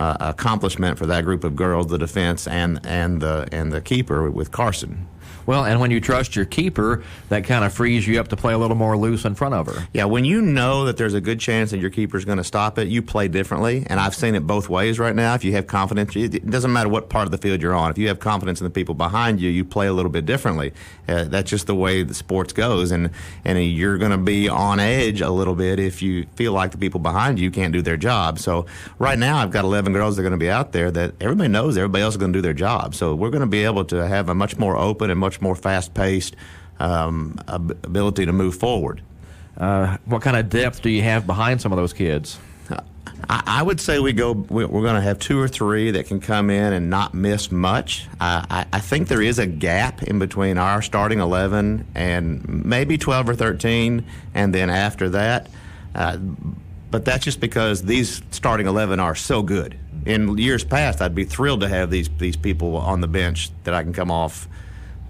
accomplishment for that group of girls, the defense and the keeper with Carson. Well, and when you trust your keeper, that kind of frees you up to play a little more loose in front of her. Yeah, when you know that there's a good chance that your keeper's going to stop it, you play differently. And I've seen it both ways right now. If you have confidence, it doesn't matter what part of the field you're on. If you have confidence in the people behind you, you play a little bit differently. That's just the way the sports goes. And you're going to be on edge a little bit if you feel like the people behind you can't do their job. So right now I've got 11 girls that are going to be out there that everybody knows everybody else is going to do their job. So we're going to be able to have a much more open and much more fast-paced ability to move forward. What kind of depth do you have behind some of those kids? I would say we're going to have 2 or 3 that can come in and not miss much. I think there is a gap in between our starting 11 and maybe 12 or 13, and then after that. But that's just because these starting 11 are so good. In years past, I'd be thrilled to have these people on the bench that I can come off.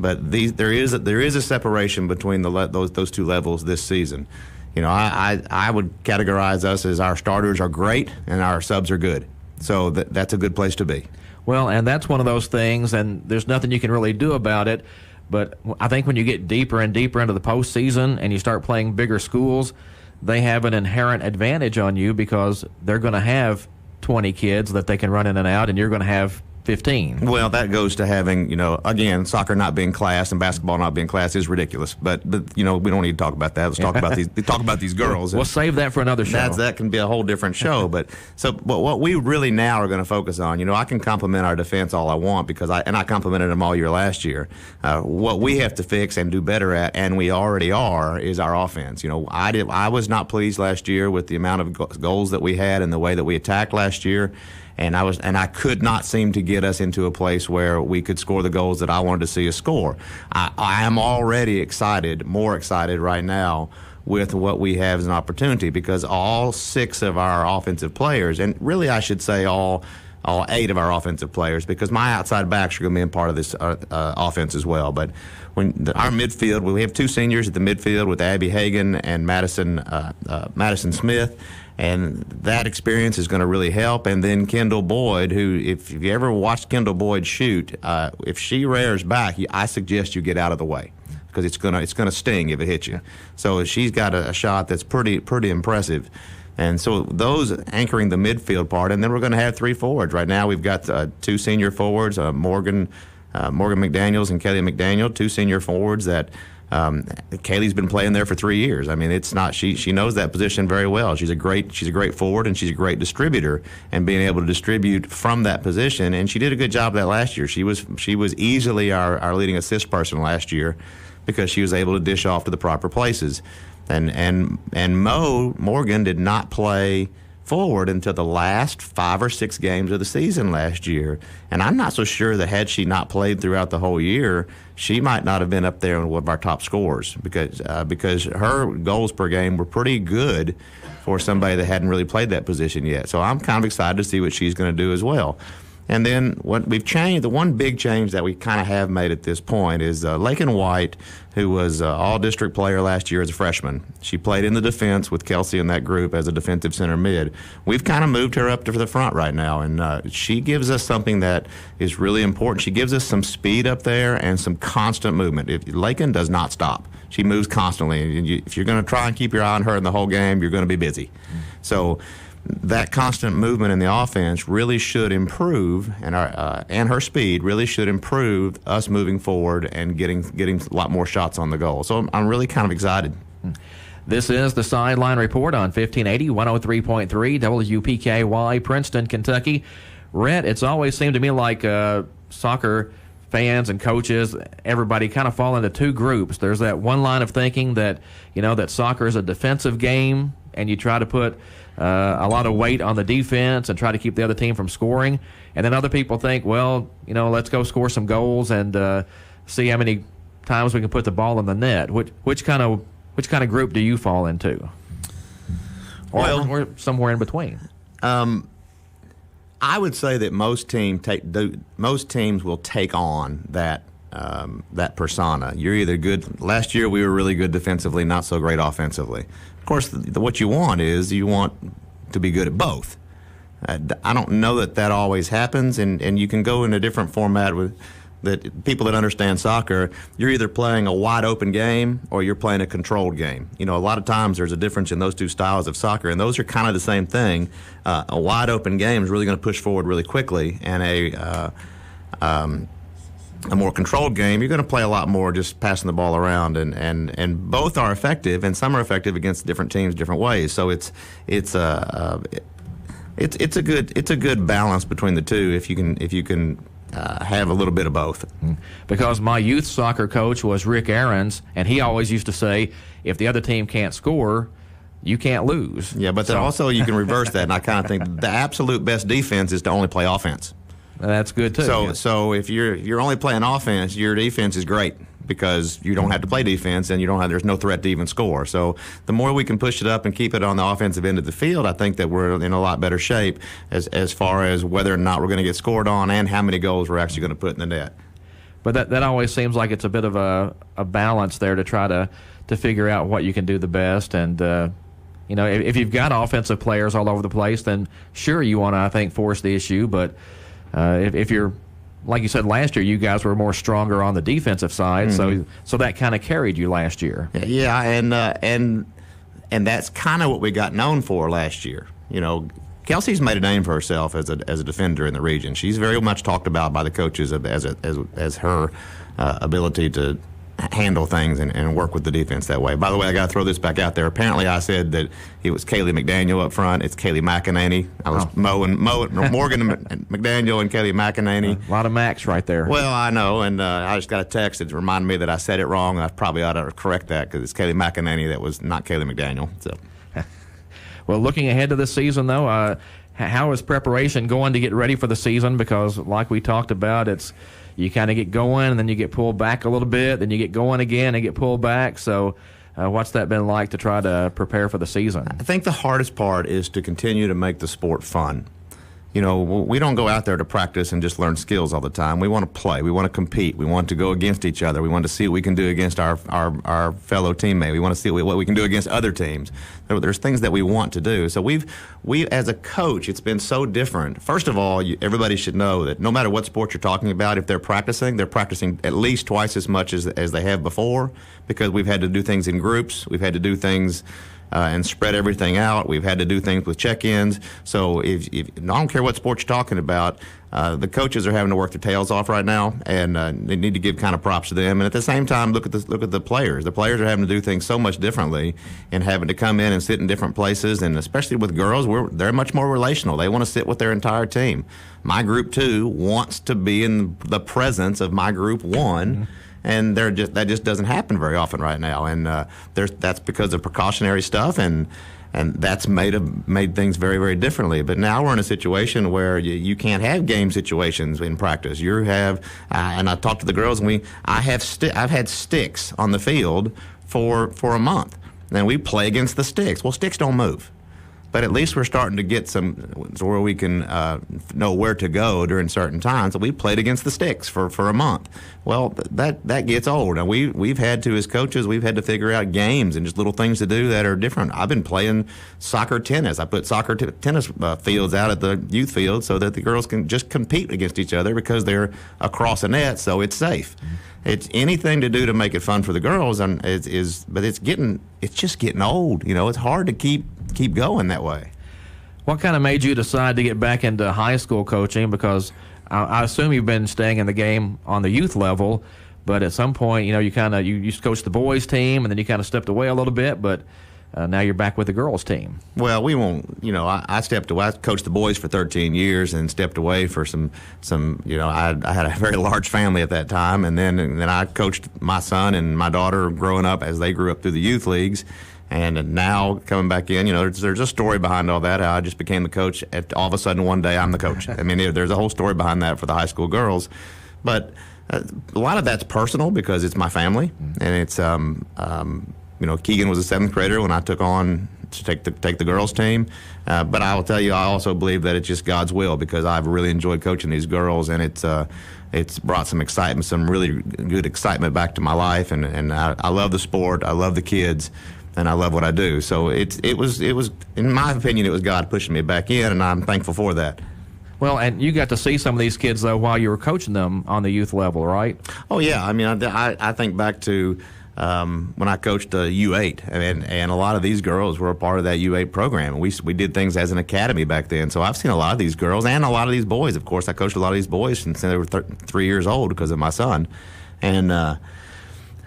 But there is a separation between those 2 levels this season. You know, I would categorize us as our starters are great and our subs are good. So that's a good place to be. Well, and that's one of those things, and there's nothing you can really do about it. But I think when you get deeper and deeper into the postseason and you start playing bigger schools, they have an inherent advantage on you because they're going to have 20 kids that they can run in and out, and you're going to have 15. Well, that goes to having, again, soccer not being class and basketball not being class is ridiculous. But we don't need to talk about that. Let's talk about these girls. We'll save that for another show. That can be a whole different show. But what we really now are going to focus on, I can compliment our defense all I want because I complimented them all year last year. What we have to fix and do better at, and we already are, is our offense. I was not pleased last year with the amount of goals that we had and the way that we attacked last year. And I could not seem to get us into a place where we could score the goals that I wanted to see us score. I am already more excited right now with what we have as an opportunity because all 6 of our offensive players, and really I should say all 8 of our offensive players, because my outside backs are going to be a part of this offense as well. But our midfield, we have 2 seniors at the midfield with Abby Hagan and Madison Smith. And that experience is going to really help. And then Kendall Boyd, who, if you ever watched Kendall Boyd shoot, if she rears back, I suggest you get out of the way because it's gonna sting if it hits you. So she's got a shot that's pretty impressive. And so those anchoring the midfield part, and then we're going to have 3 forwards. Right now we've got 2 senior forwards, Morgan McDaniels and Kelly McDaniel, 2 senior forwards that Kaylee's been playing there for 3 years. I mean, it's not she knows that position very well. She's a great forward, and she's a great distributor, and being able to distribute from that position. And she did a good job of that last year. She was easily our leading assist person last year because she was able to dish off to the proper places. And Mo Morgan did not play forward until the last 5 or 6 games of the season last year. And I'm not so sure that had she not played throughout the whole year, she might not have been up there in one of our top scorers because her goals per game were pretty good for somebody that hadn't really played that position yet. So I'm kind of excited to see what she's going to do as well. And then what we've changed, the one big change that we kind of have made at this point is Lakin White, who was all-district player last year as a freshman. She played in the defense with Kelsey in that group as a defensive center mid. We've kind of moved her up to the front right now, and she gives us something that is really important. She gives us some speed up there and some constant movement. Lakin does not stop. She moves constantly, and if you're going to try and keep your eye on her in the whole game, you're going to be busy. So that constant movement in the offense really should improve, and her speed really should improve us moving forward and getting a lot more shots on the goal. So I'm really kind of excited. This is the Sideline Report on 1580, 103.3 WPKY, Princeton, Kentucky. Rhett, it's always seemed to me like soccer fans and coaches, everybody kind of fall into two groups. There's that one line of thinking that, that soccer is a defensive game, and you try to put a lot of weight on the defense and try to keep the other team from scoring. And then other people think, well, let's go score some goals and see how many times we can put the ball in the net. Which kind of group do you fall into? Or somewhere in between? I would say that most teams will take on that persona. You're either good. Last year we were really good defensively, not so great offensively. Of course, what you want to be good at both. I don't know that always happens, and you can go in a different format with that. People that understand soccer, you're either playing a wide open game or you're playing a controlled game. A lot of times there's a difference in those two styles of soccer, and those are kind of the same thing. A wide open game is really going to push forward really quickly, and a more controlled game, you're going to play a lot more just passing the ball around, and both are effective, and some are effective against different teams different ways. So it's a good balance between the two if you can have a little bit of both. Because my youth soccer coach was Rick Aarons, and he always used to say, if the other team can't score, you can't lose. Yeah, but also you can reverse that, and I kind of think the absolute best defense is to only play offense. That's good too. So if you're only playing offense, your defense is great because you don't have to play defense and there's no threat to even score. So the more we can push it up and keep it on the offensive end of the field, I think that we're in a lot better shape as far as whether or not we're going to get scored on and how many goals we're actually going to put in the net. But that always seems like it's a bit of a balance there to try to figure out what you can do the best. And if you've got offensive players all over the place, then sure you want to, I think, force the issue, but if you're, like you said, last year you guys were more stronger on the defensive side, so that kind of carried you last year. Yeah, and that's kind of what we got known for last year. Kelsey's made a name for herself as a defender in the region. She's very much talked about by the coaches as her ability to handle things and work with the defense that way. By the way, I got to throw this back out there. Apparently, I said that it was Kaylee McDaniel up front. It's Kaylee McEnany. I was Morgan McDaniel and Kaylee McEnany. A lot of Macs right there. Well, I know, and I just got a text that reminded me that I said it wrong. I probably ought to correct that because it's Kaylee McEnany that was not Kaylee McDaniel. So, well, looking ahead to this season, though, how is preparation going to get ready for the season? Because, like we talked about, you kind of get going, and then you get pulled back a little bit, then you get going again and get pulled back. So what's that been like to try to prepare for the season? I think the hardest part is to continue to make the sport fun. We don't go out there to practice and just learn skills all the time. We want to play. We want to compete. We want to go against each other. We want to see what we can do against our fellow teammate. We want to see what we can do against other teams. There's things that we want to do. So we as a coach, it's been so different. First of all, everybody should know that no matter what sport you're talking about, if they're practicing at least twice as much as they have before, because we've had to do things in groups. We've had to do things and spread everything out. We've had to do things with check-ins. So if I don't care what sport you're talking about, the coaches are having to work their tails off right now, and they need to give kind of props to them. And at the same time, look at the players. The players are having to do things so much differently, and having to come in and sit in different places. And especially with girls, they're much more relational. They want to sit with their entire team. My group 2 wants to be in the presence of my group 1. And that just doesn't happen very often right now, and that's because of precautionary stuff, and that's made things very, very differently. But now we're in a situation where you can't have game situations in practice. You have, and I talked to the girls, and I've had sticks on the field for a month, and we play against the sticks. Well, sticks don't move. But at least we're starting to get some where we can know where to go during certain times. So we played against the sticks for a month. Well, that gets old. And we've had to, as coaches, we've had to figure out games and just little things to do that are different. I've been playing soccer tennis. I put soccer tennis fields out at the youth field so that the girls can just compete against each other because they're across a net, so it's safe. It's anything to do to make it fun for the girls, but it's just getting old. It's hard to keep going that way. What kind of made you decide to get back into high school coaching? Because I assume you've been staying in the game on the youth level, but at some point, you used to coach the boys team, and then you kind of stepped away a little bit, but now you're back with the girls team. Well, we won't. I stepped away. I coached the boys for 13 years and stepped away for some. I had a very large family at that time, and then I coached my son and my daughter growing up as they grew up through the youth leagues. And now coming back in, there's a story behind all that. How I just became the coach. All of a sudden, one day, I'm the coach. I mean, there's a whole story behind that for the high school girls. But a lot of that's personal because it's my family, and it's Keegan was a 7th grader when I took on to take the girls team. But I will tell you, I also believe that it's just God's will because I've really enjoyed coaching these girls, and it's brought some excitement, some really good excitement back to my life, and I love the sport. I love the kids. And I love what I do. So it was, in my opinion, it was God pushing me back in, and I'm thankful for that. Well, and you got to see some of these kids, though, while you were coaching them on the youth level, right? Oh, yeah. I mean, I think back to when I coached U8, and a lot of these girls were a part of that U8 program. We did things as an academy back then. So I've seen a lot of these girls and a lot of these boys. Of course, I coached a lot of these boys since they were 3 years old because of my son. And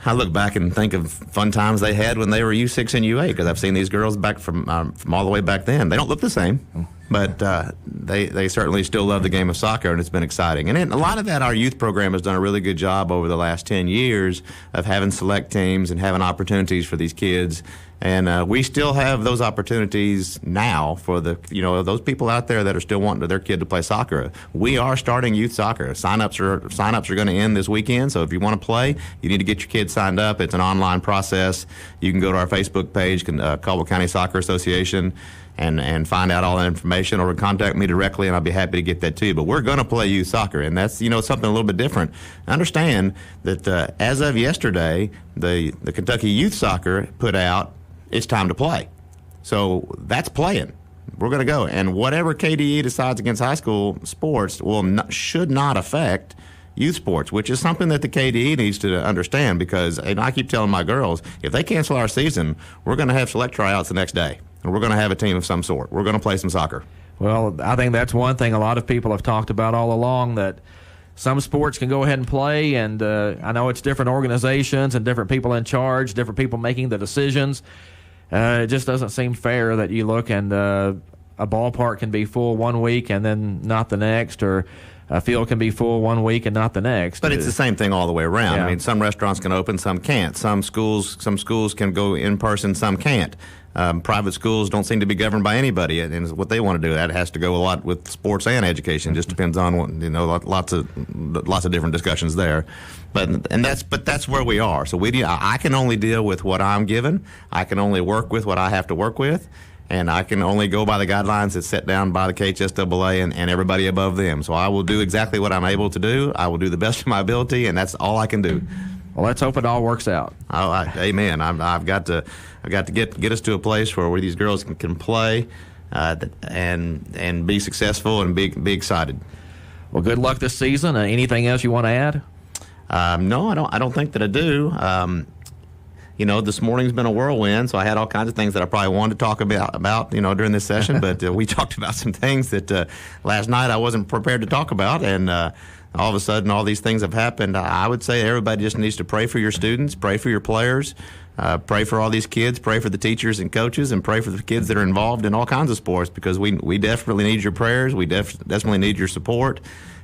I look back and think of fun times they had when they were U6 and U8 because I've seen these girls back from all the way back then. They don't look the same, but they certainly still love the game of soccer, and it's been exciting. And a lot of that, our youth program has done a really good job over the last 10 years of having select teams and having opportunities for these kids. And we still have those opportunities now for those people out there that are still wanting their kid to play soccer. We are starting youth soccer. Sign-ups are going to end this weekend, so if you want to play, you need to get your kids signed up. It's an online process. You can go to our Facebook page, Caldwell County Soccer Association, and find out all that information, or contact me directly, and I'll be happy to get that to you. But we're going to play youth soccer, and that's something a little bit different. Understand that as of yesterday, the Kentucky Youth Soccer put out, it's time to play. So that's playing. We're going to go. And whatever KDE decides against high school sports should not affect youth sports, which is something that the KDE needs to understand because, and I keep telling my girls, if they cancel our season, we're going to have select tryouts the next day. And we're going to have a team of some sort. We're going to play some soccer. Well, I think that's one thing a lot of people have talked about all along, that some sports can go ahead and play, and I know it's different organizations and different people in charge, different people making the decisions. It just doesn't seem fair that you look and a ballpark can be full one week and then not the next, or a field can be full one week and not the next. But it's the same thing all the way around. Yeah. I mean, some restaurants can open, some can't. Some schools can go in person, some can't. Private schools don't seem to be governed by anybody, and what they want to do. That has to go a lot with sports and education. Just depends on what, lots of different discussions there. But that's where we are. So I can only deal with what I'm given. I can only work with what I have to work with. And I can only go by the guidelines that's set down by the KHSAA and everybody above them. So I will do exactly what I'm able to do. I will do the best of my ability, and that's all I can do. Well, let's hope it all works out. Amen. I've got to get us to a place where these girls can play and be successful and be excited. Well, good luck this season. Anything else you want to add? No, I don't think that I do. this morning's been a whirlwind, so I had all kinds of things that I probably wanted to talk about during this session, but we talked about some things that last night I wasn't prepared to talk about, and all of a sudden all these things have happened. I would say everybody just needs to pray for your students, pray for your players, pray for all these kids, pray for the teachers and coaches, and pray for the kids that are involved in all kinds of sports, because we definitely need your prayers. We definitely need your support.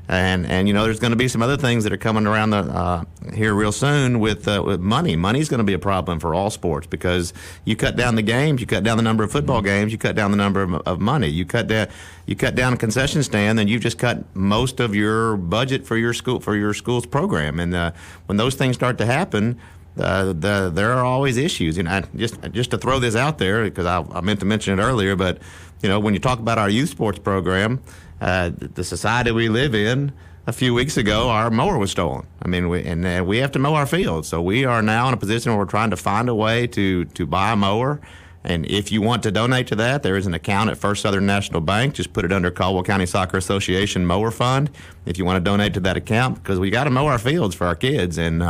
And there's going to be some other things that are coming around here real soon with money. Money's going to be a problem for all sports, because you cut down the games, you cut down the number of football games, you cut down the number of money. You cut down a concession stand, then you've just cut most of your budget for your school's program. And when those things start to happen, there are always issues. Just to throw this out there, because I meant to mention it earlier, but when you talk about our youth sports program, the society we live in, a few weeks ago, our mower was stolen. I mean, we have to mow our fields. So we are now in a position where we're trying to find a way to buy a mower. And if you want to donate to that, there is an account at First Southern National Bank. Just put it under Caldwell County Soccer Association Mower Fund if you want to donate to that account, because we got to mow our fields for our kids. And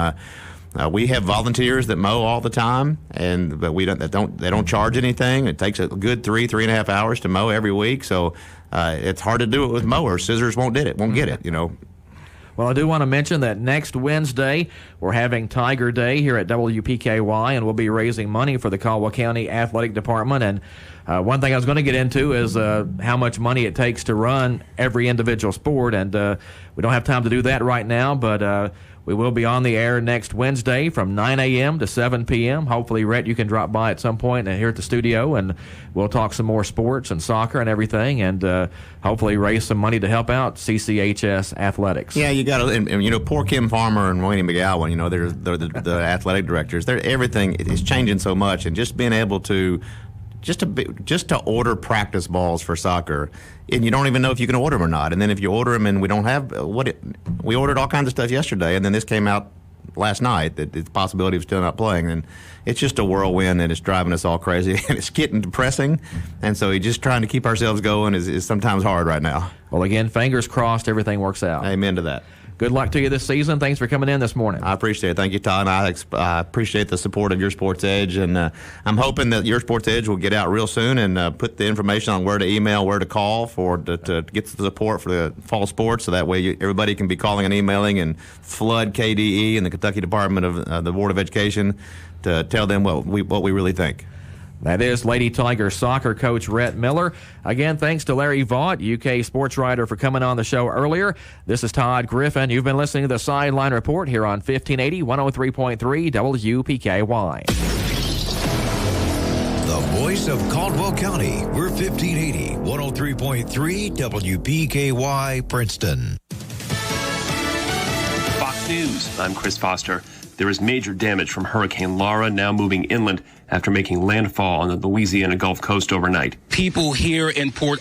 we have volunteers that mow all the time, but they don't charge anything. It takes a good 3.5 hours to mow every week. So it's hard to do it with mowers. Scissors won't get it. Well, I do want to mention that next Wednesday, we're having Tiger Day here at WPKY, and we'll be raising money for the Caldwell County Athletic Department. And one thing I was going to get into is how much money it takes to run every individual sport. And we don't have time to do that right now, but we will be on the air next Wednesday from 9 a.m. to 7 p.m. Hopefully, Rhett, you can drop by at some point here at the studio, and we'll talk some more sports and soccer and everything, and hopefully raise some money to help out CCHS athletics. Yeah, you got to, and poor Kim Farmer and Wayne McGowan, they're the athletic directors. Everything is changing so much, and just being able to just to order practice balls for soccer, and you don't even know if you can order them or not. And then if you order them and we don't have we ordered all kinds of stuff yesterday, and then this came out last night that the possibility of still not playing, and it's just a whirlwind, and it's driving us all crazy, and it's getting depressing. And so just trying to keep ourselves going is sometimes hard right now. Well, again, fingers crossed everything works out. Amen to that. Good luck to you this season. Thanks for coming in this morning. I appreciate it. Thank you, Todd. I appreciate the support of Your Sports Edge, and I'm hoping that Your Sports Edge will get out real soon and put the information on where to email, where to call to get the support for the fall sports, so that way everybody can be calling and emailing and flood KDE and the Kentucky Department of the Board of Education to tell them what we really think. That is Lady Tiger soccer coach Rhett Miller. Again, thanks to Larry Vaught, UK sports writer, for coming on the show earlier. This is Todd Griffin. You've been listening to the Sideline Report here on 1580, 103.3 WPKY. The voice of Caldwell County. We're 1580, 103.3 WPKY, Princeton. Fox News, I'm Chris Foster. There is major damage from Hurricane Laura, now moving inland after making landfall on the Louisiana Gulf Coast overnight. People here in Port